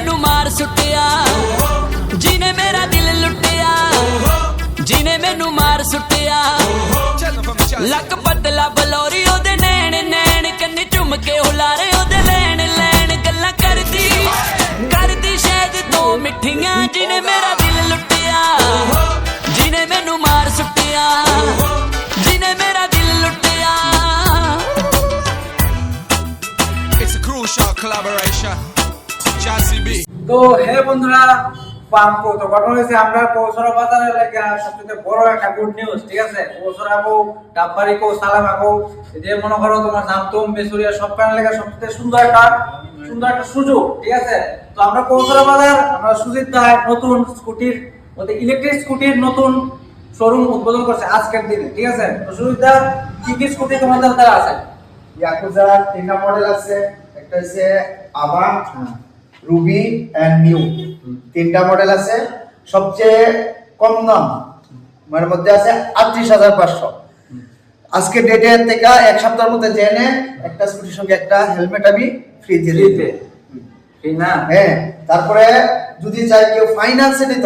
मैनू मार सुटिया जिने मेरा दिल लुटिया जिने मैनू मार सुटिया लक पतला बलौरी ओदे नैन नैन कन्नी चुम के हुलारे ओदे लैन लैन गल्लां करदी शायद तो मिठियां जिने मेरा दिल लुटिया जिने मैनू मार सुटिया जिने मेरा दिल लुटिया। It's a crucial collaboration. Jazzy B. তো হে বন্ধুরা পাম্পো তো ঘটনা হয়েছে আমরা কৌশল বাজারের লাগে সবচেয়ে বড় একটা গুড নিউজ ঠিক আছে কৌশল আবো ডাব্বারি কো সালাম আবো যে মনে করো তোমার জামতম মেসুরিয়া সব কারণে লাগে সবচেয়ে সুন্দর একটা সুযোগ ঠিক আছে তো আমরা কৌশল বাজার আমরা সুজিত দা নতুন স্কুটির ওতে ইলেকট্রিক স্কুটির নতুন শোরুম উদ্বোধন করছে আজকের দিনে ঠিক আছে তো সুজিত দা কি স্কুটি তোমাদের দ্বারা আছে ইয়াকুজা তিনটা মডেল আছে একটা হচ্ছে আভা রুবি এন্ড নিউ তিনটা মডেল আছে সবচেয়ে কম দাম এর মধ্যে আছে ৩৮৫০০ আজকে ডেটে থেকে এক সপ্তাহের মধ্যে জেনে একটা স্কুটির সঙ্গে একটা হেলমেট আমি ফ্রি দিয়ে দিতে ঠিক না হ্যাঁ তারপরে যদি চাই কেউ ফাইন্যান্সে নিত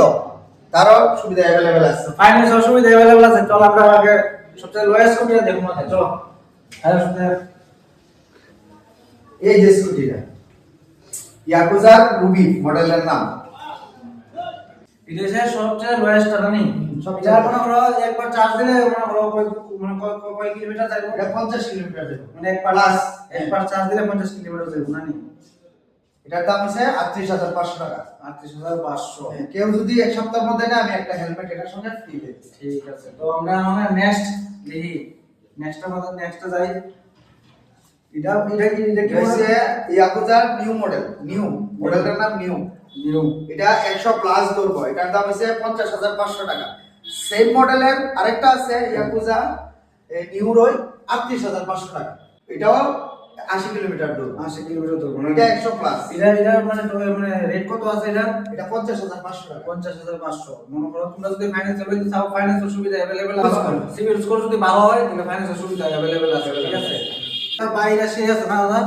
তারও সুবিধা अवेलेबल আছে ফাইন্যান্স সুবিধা अवेलेबल আছে চল আমরা আগে সবচেয়ে লোয়েস্ট স্কুটিটা দেখব না চলো আর এই যে স্কুটিটা ইয়াকুজা রুবি মডেলের নাম এটা যে সবচেয়ে লোয়েস্ট রানিং সবচেয়ে মনে করো একবার চার্জ দিলে মনে করো কয় কিলোমিটার যাবে এটা 50 কিলোমিটার যাবে মানে একবার চার্জ দিলে 50 কিলোমিটার যাবে না নি এটার দাম আছে ৩৮৫০০ টাকা ৩৮৫০০ কেউ যদি এক সপ্তাহের মধ্যে না আমি একটা হেলমেট এটার সঙ্গে ফ্রি দেব ঠিক আছে তো আমরা মানে নেক্সট দেখি নেক্সট যাই এটা কি হচ্ছে ইয়াকুজা নিউ মডেলটার নাম নিউ এটা 100 প্লাস দৌড়বো এটার দাম হচ্ছে ৫০৫০০ টাকা সেম মডেলের আরেকটা আছে ইয়াকুজা নিউ রয় ৩৮৫০০ টাকা এটাও ৮০ কিলোমিটার দৌড় ৮০ কিলোমিটার দৌড় এটা 100 প্লাস এটা মানে রেট কত আছে এটা ৫০৫০০ টাকা ৫০৫০০ মনে করো তোমরা যদি ফাইন্যান্স করতে চাও ফাইন্যান্সের সুবিধা अवेलेबल আছে সিভিল স্কোর যদি ভালো হয় তাহলে ফাইন্যান্সের সুবিধা अवेलेबल আছে ঠিক আছে বাইরে সে আছে না দাদা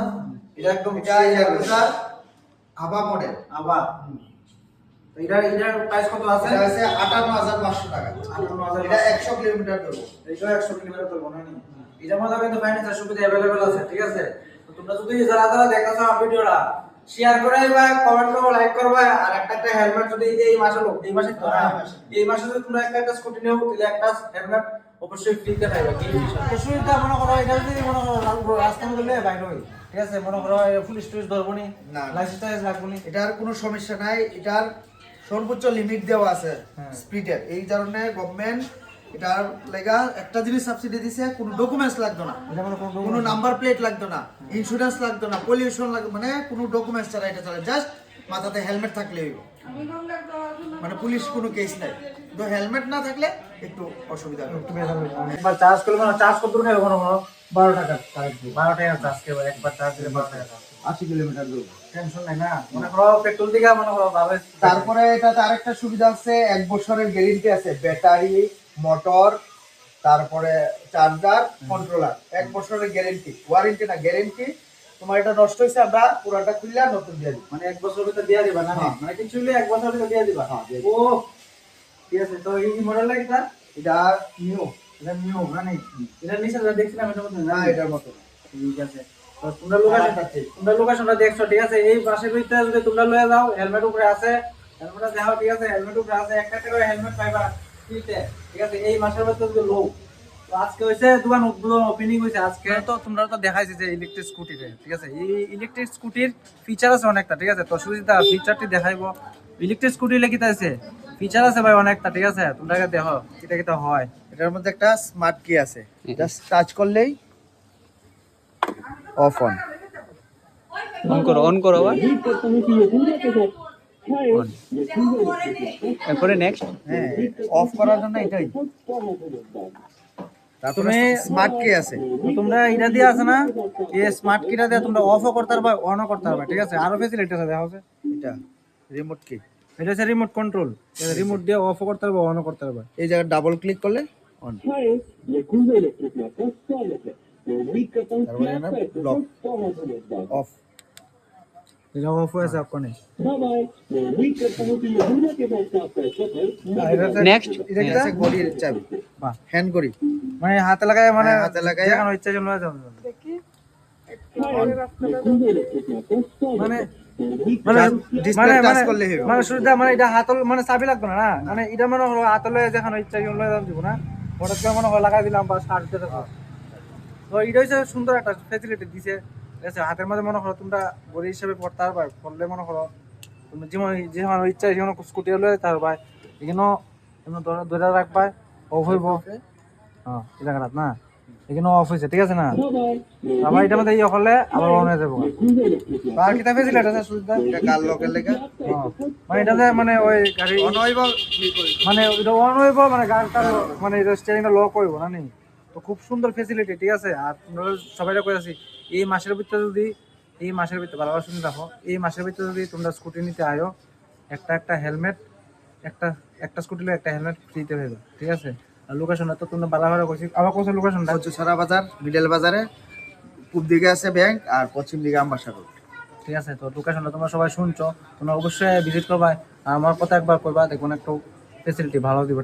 এটা একদম এটা ইয়াকুজা আভা মডেল আবার এটার প্রাইস কত আছে এটা আছে ৫৮৫০০ টাকা ৫৮৫০০ এটা 100 কিলোমিটার দৌড় এটা 100 কিলোমিটার তো মনে নেই এটার মধ্যে কিন্তু ফাইন্যান্সের সুবিধা अवेलेबल আছে ঠিক আছে তো তোমরা যদি যারা দেখতেছো আমার ভিডিওটা শেয়ার করে বা কমেন্ট করো লাইক করবে আর একটা হেলমেট যদি এই মাসে তো এই মাসে যদি তোমরা একটা স্কুটি নিও তাহলে একটা হেলমেট অবশ্যই ফ্রি তে পাবে কি সুবিধা মনে করো এটা যদি মনে করো রাস্তায় গেলে বাইরে হই ঠিক আছে মনে করো ফুল স্ট্রেস ধরবনি না লাইসেন্স লাগবনি এটার কোনো সমস্যা নাই এটার সর্বোচ্চ লিমিট দেওয়া আছে স্পিডের এই কারণে গভর্নমেন্ট এটার লাগা একটা জিনিস সাবসিডি দিছে কোনো ডকুমেন্টস লাগতো না এটা মানে কোনো নাম্বার প্লেট লাগতো না ইন্স্যুরেন্স লাগতো না পলিউশন লাগতো মানে কোনো ডকুমেন্টস ছাড়া এটা চলে জাস্ট মাথাতে হেলমেট থাকলে হইব মানে পুলিশ কোনো কেস নাই তো হেলমেট না থাকলে একটু অসুবিধা হবে একবার চার্জ করলে মানে চার্জ কত টাকা মনে করো 12 টাকা চার্জ 12 টাকা চার্জ করবে একবার চার্জ দিলে 12 টাকা 80 কিলোমিটার দূর টেনশন নাই না মনে করো পেট্রোল দিকে মনে করো ভাবে তারপরে এটাতে আরেকটা সুবিধা আছে 1 বছরের গ্যারান্টি আছে ব্যাটারি মোটর তারপরে চার্জার কন্ট্রোলার 1 বছরের গ্যারান্টি ওয়ারেন্টি না গ্যারান্টি তোমার এটা নষ্ট হইছে আমরা পুরোটা খুললে নতুন দিয়ে দিই মানে 1 বছর ভিতর দিয়া দিবা না মানে কিছু হইলে 1 বছর ভিতর দিয়া দিবা ও ঠিক আছে তো এই মডেল লাগা এটা নিউ এটা নিউ মানে এটা নিচে দেখছিলাম এটা মধ্যে না এটার মতো ঠিক আছে তো তোমরা লোকেশনটা দেখছো ঠিক আছে এই পাশের ভিতরে যদি তোমরা লয়ে যাও হেলমেট উপরে আছে হেলমেটটা দেখো ঠিক আছে হেলমেট উপরে আছে একটা করে হেলমেট পাইবা ফ্রিতে ঠিক আছে এই মাসের মধ্যে যদি লো তো আজকে হইছে দোকান উদ্বোধন ওপেনিং হইছে আজকে তো তোমরা তো দেখাইছে যে ইলেকট্রিক স্কুটিতে ঠিক আছে এই ইলেকট্রিক স্কুটির ফিচার আছে অনেকটা ঠিক আছে তো সুবিধা ফিচারটি দেখাইবো ইলেকট্রিক স্কুটি লেখিতে আছে ফিচার আছে ভাই অনেকটা ঠিক আছে তোমরা দেখো এটা কিটা হয় এটার মধ্যে একটা স্মার্ট কি আছে জাস্ট টাচ করলেই অফ অন করো আবার এরপরে নেক্সট হ্যাঁ অফ করার জন্য এটাই তুমি স্মার্ট কি আছে তোমরা এটা দিয়ে আছে না এই স্মার্ট কিটা দিয়ে তোমরা অফও করতে পারবা অনও করতে পারবা ঠিক আছে আরো ফেসিলিটি আছে দেখা আছে এটা রিমোট কি এটা হচ্ছে রিমোট কন্ট্রোল রিমোট দিয়ে অফও করতে পারবা অনও করতে পারবা এই জায়গায় ডাবল ক্লিক করলে অন তারপরে না ব্লক অফ এটা অফ হয়েছে ওখানে নেক্সট এটা কি আছে ঘড়ির চাবি, বাহ হ্যান্ড ঘড়ি। মানে হাতে লাগায় মানে হ্যাঁ, হাতে লাগায়। যেখানে ইচ্ছা চলে যাবে মানে মানে Display touch করলে হইবো। মানে সুবিধা মানে এটা হাতল মানে চাবি লাগবে না মানে এটা মনে হলো হাতলে যেখানে ইচ্ছা চলে যাবে দিব না হঠাৎ করে মনে হয় লাগাই দিলাম বা স্টার্ট দিতে তো এটা হচ্ছে সুন্দর একটা ফ্যাসিলিটি দিছে ঠিক আছে হাতের মধ্যে মনে করো তোমরা ঘড়ি হিসেবে পড়তে পারবা পড়লে মনে করো তুমি যেমন যেমন ইচ্ছা যেমন স্কুটি হলে তার ভাই এখানেও এমন ধরে রাখবা অফ হইব হ্যাঁ এটা খারাপ না এখানে অফ হয়েছে ঠিক আছে না আবার এটার মধ্যে ইয়ে করলে আবার অন হয়ে যাবো আর কিতা ফেসিলিটি আছে সুবিধা এটা গাল লকের লেগে হ্যাঁ। মানে এটাতে মানে ওই গাড়ি অন হইব, ক্লিক হইব। মানে এটা অন হইব মানে গাড়িটা মানে এটা স্টিয়ারিংটা লক হইব না নি তো খুব সুন্দর ফেসিলিটি ঠিক আছে আর তোমরা সবাইটা কইতাছি এই মাসের ভিতরে যদি এই মাসের ভিতরে ভালো শুনে রাখো এই মাসের ভিতরে যদি তোমরা স্কুটি নিতে আয়ো একটা হেলমেট একটা স্কুটি একটা হেলমেট ফ্রিতে হইবে ঠিক আছে আর লোকেশনটা তো তোমরা ভালো করে কইছি আবার কোথায় লোকেশনটা কচুছড়া বাজার, মিডল বাজারে, পূব দিকে আছে ব্যাংক আর পশ্চিম দিকে আম্বাসা রোড। ঠিক আছে তো লোকেশনটা তোমরা সবাই শুনছো তোমরা অবশ্যই ভিজিট করবা আর আমার কথা একবার করবা দেখুন একটু ফেসিলিটি ভালো দিবে